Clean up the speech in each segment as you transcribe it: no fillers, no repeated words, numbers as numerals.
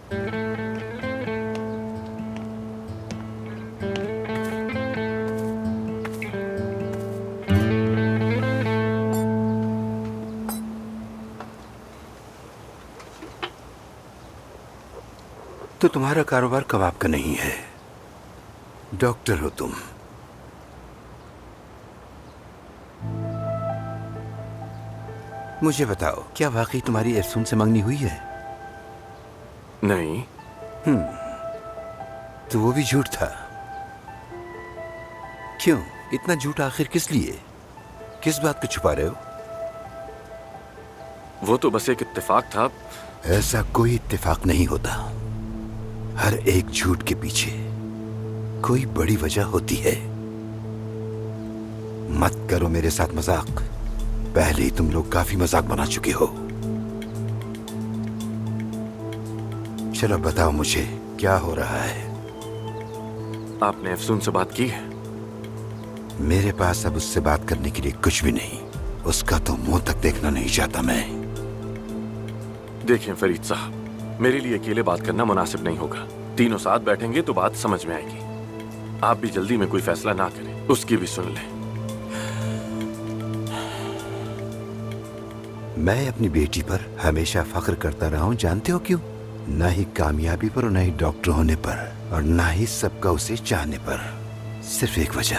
तो तुम्हारा कारोबार कबाब का नहीं है, डॉक्टर हो तुम। मुझे बताओ, क्या वाकई तुम्हारी एफसून से मंगनी हुई है? नहीं। तो वो भी झूठ था। क्यों इतना झूठ आखिर किस लिए? किस बात को छुपा रहे हो? वो तो बस एक इत्तेफाक था। ऐसा कोई इत्तेफाक नहीं होता। हर एक झूठ के पीछे कोई बड़ी वजह होती है। मत करो मेरे साथ मजाक। पहले ही तुम लोग काफी मजाक बना चुके हो। चलो बताओ मुझे, क्या हो रहा है? आपने अफसून से बात की है? मेरे पास अब उससे बात करने के लिए कुछ भी नहीं। उसका तो मुंह तक देखना नहीं चाहता मैं। देखें फरीद साहब, मेरे लिए अकेले बात करना मुनासिब नहीं होगा। तीनों साथ बैठेंगे तो बात समझ में आएगी। आप भी जल्दी में कोई फैसला ना करें, उसकी भी सुन लें। मैं अपनी बेटी पर हमेशा फख्र करता रहा हूं, जानते हो क्यों? ना ही कामयाबी पर और ना ही डॉक्टर होने पर और ना ही सबका उसे चाहने पर। सिर्फ एक वजह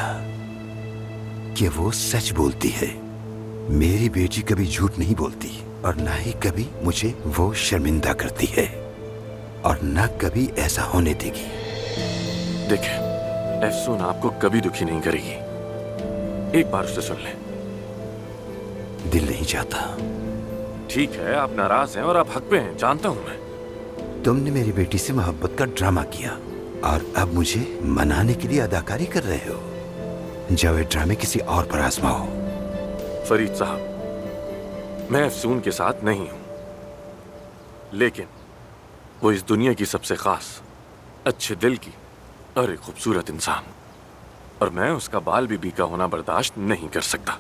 कि वो सच बोलती है। मेरी बेटी कभी झूठ नहीं बोलती और ना ही कभी मुझे वो शर्मिंदा करती है और ना कभी ऐसा होने देगी। देखें, अफसून आपको कभी दुखी नहीं करेगी। एक बार उसे सुन लें। दिल नहीं चाहता। ठीक है, आप नाराज हैं और आप हक पे हैं, जानता हूं मैं। तुमने मेरी बेटी से मोहब्बत का ड्रामा किया और अब मुझे मनाने के लिए अदाकारी कर रहे हो। जाओ ये ड्रामे किसी और पर आजमाओ। फरीद साहब, मैं अफसून के साथ नहीं हूं, लेकिन वो इस दुनिया की सबसे खास, अच्छे दिल की और एक खूबसूरत इंसान, और मैं उसका बाल भी बीका होना बर्दाश्त नहीं कर सकता।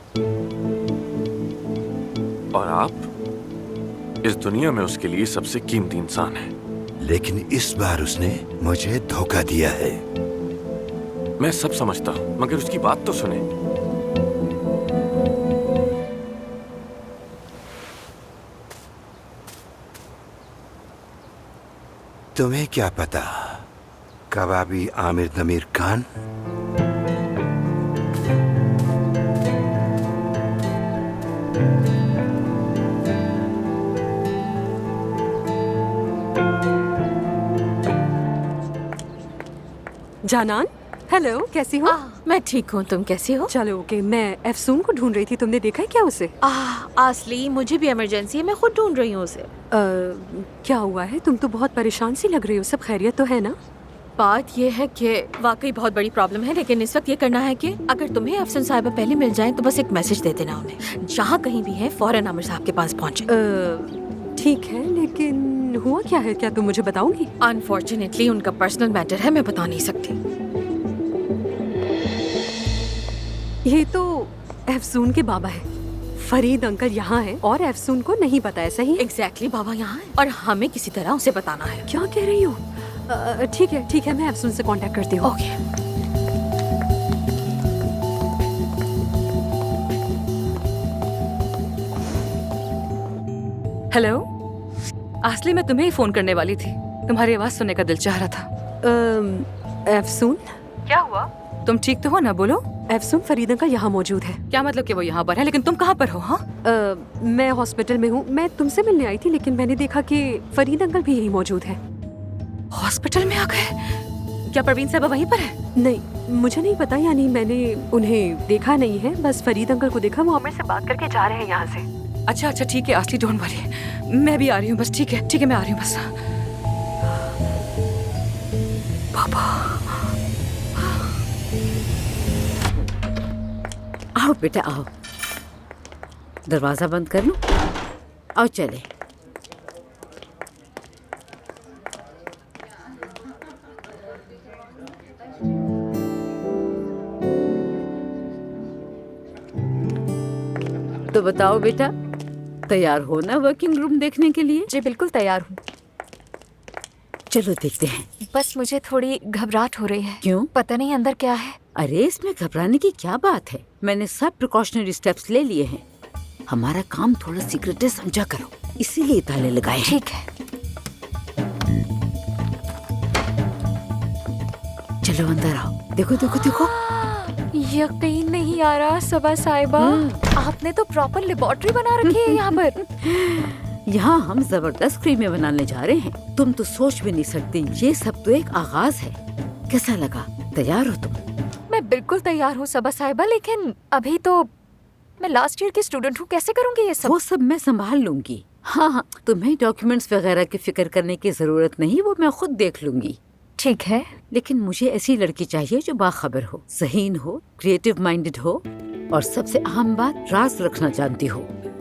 और आप इस दुनिया में उसके लिए सबसे कीमती इंसान हैं। लेकिन इस बार उसने मुझे धोखा दिया है। मैं सब समझता हूं, मगर उसकी बात तो सुने। तुम्हें क्या पता, कबाबी आमिर नमीर खान। जानान, हेलो, कैसी हो? मैं ठीक हूँ, तुम कैसी हो? चलो ओके, मैं अफसून को ढूंढ रही थी। तुमने देखा है क्या उसे? आसली, मुझे भी इमरजेंसी है, मैं खुद ढूंढ रही हूँ उसे। क्या हुआ है? तुम तो बहुत परेशान सी लग रही हो। सब खैरियत तो है ना? बात ये है कि वाकई बहुत बड़ी प्रॉब्लम है, लेकिन इस वक्त ये करना है कि अगर तुम्हें अफसन साहिबा पहले मिल जाएं तो बस एक मैसेज दे देना उन्हें। जहाँ कहीं भी है फौरन आमिर साहब के पास पहुँचे। ठीक है, लेकिन हुआ क्या है? क्या तुम मुझे बताओगी? अनफॉर्चुनेटली उनका पर्सनल मैटर है, मैं बता नहीं सकती। ये तो अफसून के बाबा है। फरीद अंकल यहाँ है और अफसून को नहीं पता है, सही? एग्जैक्टली, बाबा यहाँ है और हमें किसी तरह उसे बताना है। क्या कह रही हो? ठीक है ठीक है, मैं अफसून से कांटेक्ट करती हूँ। ओके। हेलो आसली, मैं तुम्हें ही फोन करने वाली थी। तुम्हारी आवाज सुनने का दिल चाह रहा था। अफसून, क्या हुआ? तुम ठीक तो हो ना? बोलो। अफसून, फरीद अंकल यहाँ मौजूद है। क्या मतलब कि वो यहाँ पर है, लेकिन तुम कहाँ पर हो? हाँ, मैं हॉस्पिटल में हूँ। मैं तुमसे मिलने आई थी, लेकिन मैंने देखा कि फरीद अंकल भी यही मौजूद है। हॉस्पिटल में आ गए? क्या परवीन साहब वहीं पर है? नहीं, मुझे नहीं पता, यानी मैंने उन्हें देखा नहीं है। बस फरीद अंकल को देखा, वो आमिर से बात करके जा रहे हैं यहाँ से। अच्छा अच्छा, ठीक है आसली, डोंट वरी, मैं भी आ रही हूँ। बस ठीक है ठीक है, मैं आ रही हूँ बस। पापा, आओ बेटा आओ, दरवाजा बंद कर लूं? आओ चले। तो बताओ बेटा, तैयार हो ना वर्किंग रूम देखने के लिए? जी बिल्कुल तैयार हूँ। चलो देखते हैं। बस मुझे थोड़ी घबराहट हो रही है। क्यों? पता नहीं अंदर क्या है। अरे इसमें घबराने की क्या बात है, मैंने सब प्रिकॉशनरी स्टेप्स ले लिए हैं। हमारा काम थोड़ा सीक्रेट है, समझा करो, इसीलिए ताले लगाए हैं। ठीक है। चलो अंदर आओ, देखो देखो देखो। यकीन नहीं आ रहा सबा साहिबा, आपने तो प्रॉपर लेबोरेटरी बना रखी है यहाँ पर। यहाँ हम जबरदस्त क्रीमें बनाने जा रहे हैं, तुम तो सोच भी नहीं सकती। ये सब तो एक आगाज है। कैसा लगा? तैयार हो तुम? मैं बिल्कुल तैयार हूँ सबा साहिबा, लेकिन अभी तो मैं लास्ट ईयर की स्टूडेंट हूँ, कैसे करूँगी ये सब? वो सब मैं संभाल लूंगी। हाँ हाँ, तुम्हें डॉक्यूमेंट्स वगैरह की फिक्र करने की जरूरत नहीं, वो मैं खुद देख लूंगी। ठीक है। लेकिन मुझे ऐसी लड़की चाहिए जो बाखबर हो, ज़हीन हो, क्रिएटिव माइंडेड हो और सबसे अहम बात, राज रखना जानती हो।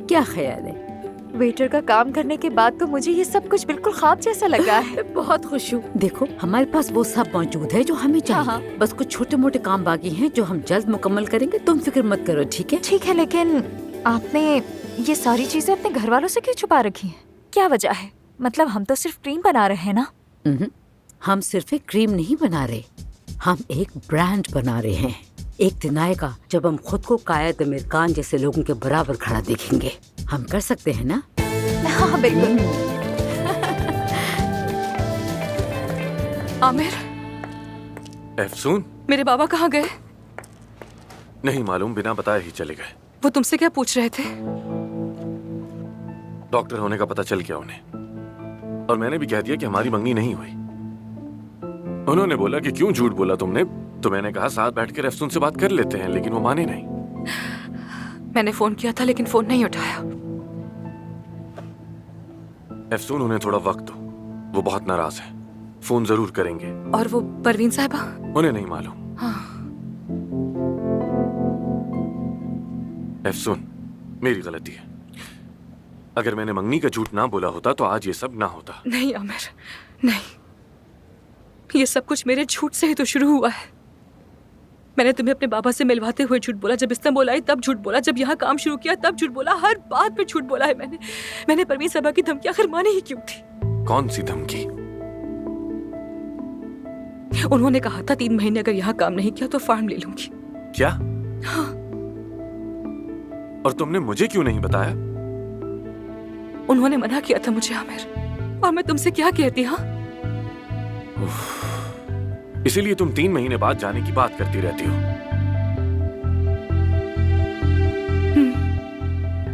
क्या ख्याल है? वेटर का काम करने के बाद तो मुझे ये सब कुछ बिल्कुल ख्वाब जैसा लगा है। बहुत खुश हूँ। देखो हमारे पास वो सब मौजूद है जो हमें चाहिए। हाँ। बस कुछ छोटे मोटे काम बाकी हैं जो हम जल्द मुकम्मल करेंगे, तुम फिक्र मत करो, ठीक है? ठीक है, लेकिन आपने ये सारी चीजें अपने घर वालों से क्यों छुपा रखी हैं? क्या वजह है? मतलब हम तो सिर्फ क्रीम बना रहे हैं ना। हम सिर्फ एक क्रीम नहीं बना रहे, हम एक ब्रांड बना रहे हैं। एक दिन आएगा जब हम खुद को कायद आमिर खान जैसे लोगों के बराबर खड़ा देखेंगे। हम कर सकते हैं ना? हाँ बिल्कुल। आमिर, अफसून, मेरे बाबा कहाँ गए? नहीं मालूम, बिना बताए ही चले गए। वो तुमसे क्या पूछ रहे थे? डॉक्टर होने का पता चल गया उन्हें, और मैंने भी कह दिया कि हमारी मंगनी नहीं हुई। उन्होंने बोला कि क्यों झूठ बोला तुमने, तो मैंने कहा साथ बैठकर अफसून से बात कर लेते हैं, लेकिन वो माने नहीं। मैंने फोन किया था लेकिन फोन नहीं उठाया। अफसून, उन्हें थोड़ा वक्त दो, वो बहुत नाराज है। फोन जरूर करेंगे। और वो परवीन साहिबा? उन्हें नहीं मालूम। हाँ। अफसून, मेरी गलती है। अगर मैंने मंगनी का झूठ ना बोला होता तो आज ये सब ना होता। नहीं आमिर, नहीं, ये सब कुछ मेरे झूठ से ही तो शुरू हुआ है। मैंने तुम्हें अपने बाबा से मिलवाते हुए झूठ बोला, जब इस्तांबुल आई तब झूठ बोला, जब यहाँ काम शुरू किया तब झूठ बोला, हर बात पे झूठ बोला है मैंने परवीन साहिबा की धमकी आखिर मानी ही क्यों थी? कौन सी धमकी? उन्होंने कहा था 3 महीने अगर यहाँ काम नहीं किया तो फार्म ले लूंगी। क्या? हाँ। और तुमने मुझे क्यों नहीं बताया? उन्होंने मना किया था मुझे आमिर, और मैं तुमसे क्या कहती? हाँ, इसीलिए तुम 3 महीने बाद जाने की बात करती रहती हो।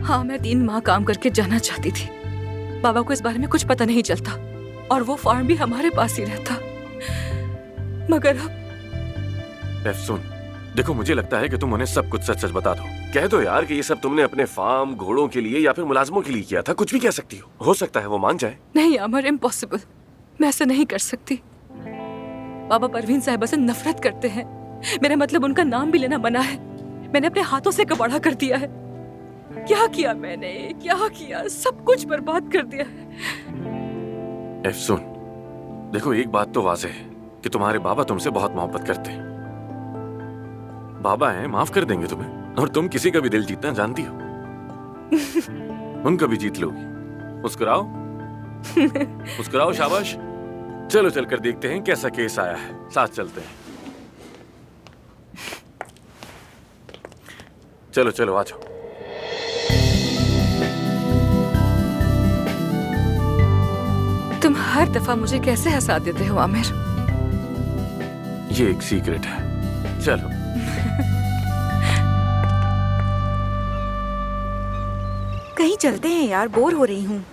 हाँ, मैं 3 माह काम करके जाना चाहती थी। बाबा को इस बारे में कुछ पता नहीं चलता और वो फार्म भी हमारे पास ही रहता। मगर अब अफसून, देखो मुझे लगता है कि तुम उन्हें सब कुछ सच सच बता दो। कह दो यार कि ये सब तुमने अपने फार्म, घोड़ों के लिए या फिर मुलाजमों के लिए किया था। कुछ भी कह सकती हो सकता है वो मान जाए। नहीं अमर, इम्पॉसिबल, मैं ऐसा नहीं कर सकती। बाबा परवीन साहिबा से नफरत करते हैं, मेरा मतलब उनका नाम भी लेना मना है। मैंने अपने हाथों से कबाड़ा कर दिया है। क्या किया मैंने, क्या किया? सब कुछ बर्बाद कर दिया है। अफसून, देखो एक बात तो वाज़ेह है कि तुम्हारे बाबा तुमसे बहुत मोहब्बत करते हैं। बाबा हैं, माफ कर देंगे तुम्हें, और तुम किसी का भी दिल जीतना जानती हो। उनका भी जीत लोगी। मुस्कुराओ, मुस्कुराओ, शाबाश। चलो चलकर देखते हैं कैसा केस आया है, साथ चलते हैं। चलो चलो, आ जाओ। तुम हर दफा मुझे कैसे हंसा देते हो आमिर? ये एक सीक्रेट है। चलो। कहीं चलते हैं यार, बोर हो रही हूँ।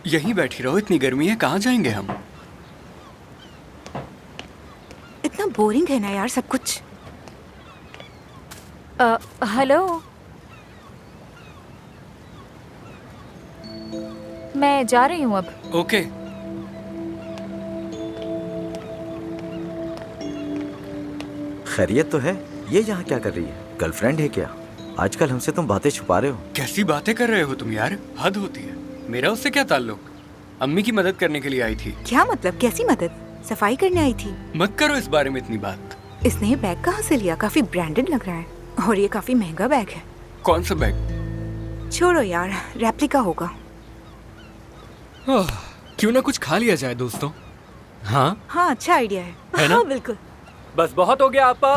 यहीं बैठी रहो, इतनी गर्मी है, कहाँ जाएंगे हम? इतना बोरिंग है ना यार सब कुछ। हेलो, मैं जा रही हूँ अब। ओके। खैरियत तो है। ये यहाँ क्या कर रही है? गर्लफ्रेंड है क्या? आजकल हमसे तुम बातें छुपा रहे हो। कैसी बातें कर रहे हो तुम यार, हद होती है। मेरा उससे क्या ताल्लुक? अम्मी की मदद करने के लिए आई थी। क्या मतलब? कैसी मदद? सफाई करने आई थी? मत करो इस बारे में इतनी बात। इसने ये बैग कहाँ से लिया? काफी ब्रांडेड लग रहा है, और ये काफी महंगा बैग है। कौन सा बैग? छोड़ो यार, रेप्लिका होगा। क्यों ना कुछ खा लिया जाए दोस्तों। हाँ हाँ अच्छा आइडिया है। है ना? हाँ बिल्कुल। बस बहुत हो गया आपा।